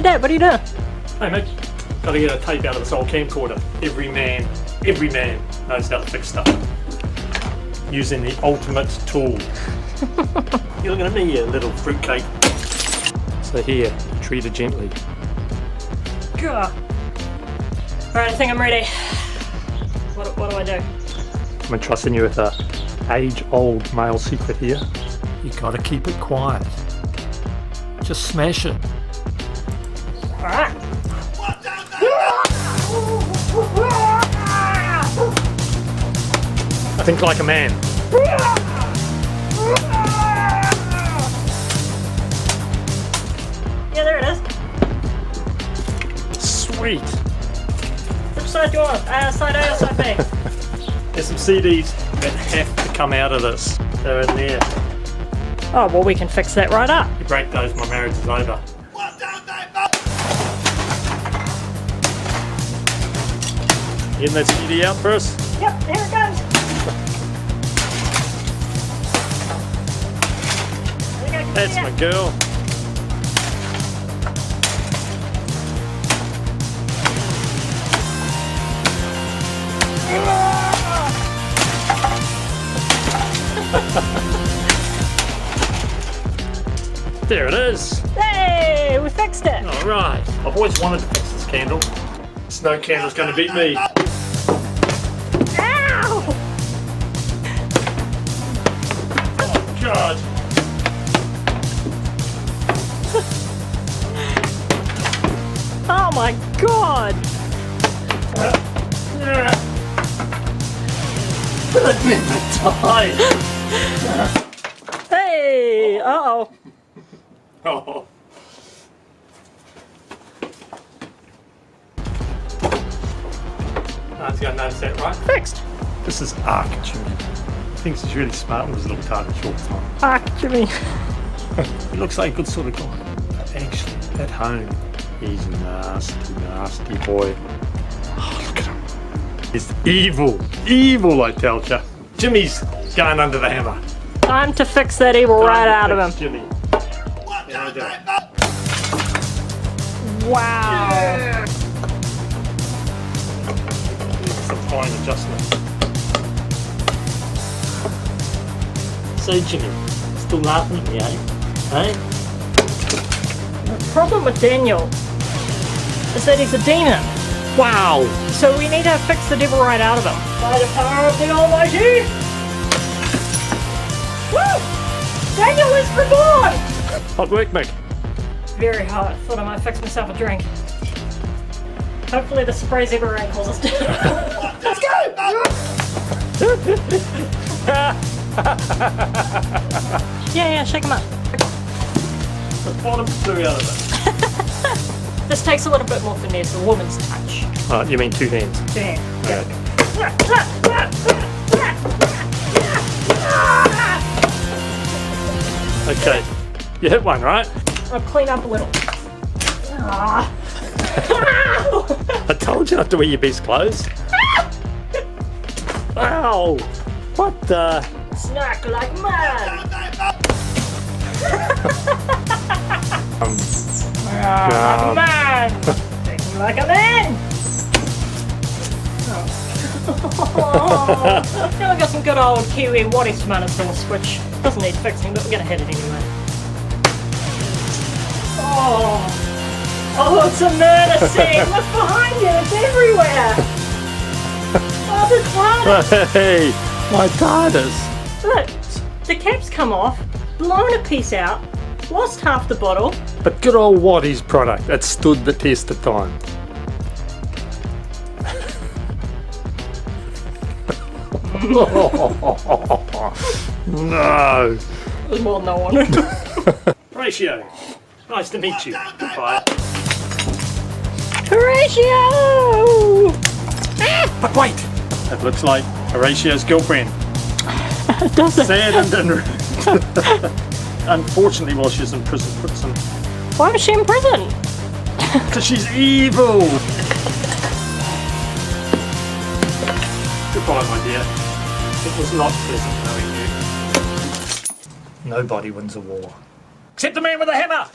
Dad, what are you doing? Hey mate, gotta get a tape out of this old camcorder. Every man knows how to fix stuff. Using the ultimate tool. You're looking at me, you little fruitcake. So here, treat her gently. Alright, I think I'm ready. What do I do? I'm entrusting you with a age-old male secret here. You gotta keep it quiet. Just smash it. Alright. I think like a man. Yeah, there it is. Sweet. Which side do you want? Side A or side B? There's some CDs that have to come out of this. They're in there. Oh, well, we can fix that right up. You break those, my marriage is over. Getting that CD out for us? Yep, here it goes. That's my girl. There it is. Hey, we fixed it. All right. I've always wanted to fix this candle. Snow candle's going to beat me. Ow! Oh God. Oh my God. Let me die. Hey, uh-oh. Oh. I was going to notice that, right? Fixed. This is archery. He thinks he's really smart with his little target short time. Actually. He looks like a good sort of guy. But actually, at home, he's a nasty, nasty boy. Oh, look at him. He's evil. Evil, I tell ya. Jimmy's going under the hammer. Time to fix that evil right out of him. Jimmy. There we go. Wow. Yeah. Some fine adjustments. So Jimmy, still laughing at me, eh? Hey? The problem with Daniel is that he's a demon. Wow! So we need to fix the devil right out of him. By the power of the Almighty! Woo! Daniel is reborn! Hot work, Mick. Very hot. Thought I might fix myself a drink. Hopefully the spray zebra rain calls us down. Let's go! Yeah, shake him up. The bottom flew out of it. This takes a little bit more finesse, a woman's touch. Oh, you mean 2 hands? 2 hands. Okay. You hit one, right? I'll clean up a little. Ah. I told you not to wear your best clothes. Ow! What the? Snack like mad! Like a man! Thinking like a man! Oh. Now we got some good old Kiwi Watty tomato sauce, which doesn't need fixing, but we're gonna hit it anyway. Oh, it's a murder scene! Look behind you, it's everywhere! Oh, the TARDIS! Hey, my TARDIS! Look, the cap's come off, blown a piece out, lost half the bottle. But good old Watty's product, it stood the test of time. No! It was more than I wanted. Horatio, nice to meet you. Goodbye. Horatio! But wait! That looks like Horatio's girlfriend. Does it? Sad and unfortunately, while she's in prison, Why was she in prison? because she's evil! Goodbye, my dear. It was not pleasant knowing you. Nobody wins a war. Except the man with the hammer!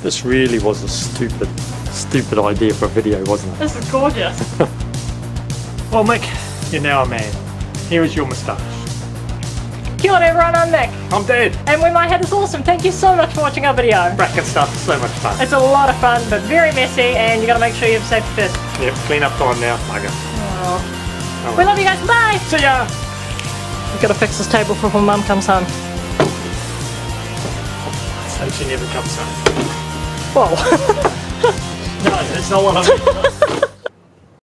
This really was a stupid idea for a video, wasn't it? This is gorgeous. Well, Mick, you're now a man. Here is your moustache. Kia ora everyone, I'm Mik. I'm Dad. And we might have this awesome. Thank you so much for watching our video. Bracket stuff, so much fun. It's a lot of fun, but very messy, and you gotta make sure you have safety first. Yep, clean up time now. Bugger. Oh. We love you guys, bye! See ya! We've gotta fix this table before Mum comes home. So she never comes home. Whoa. No, that's not what I mean.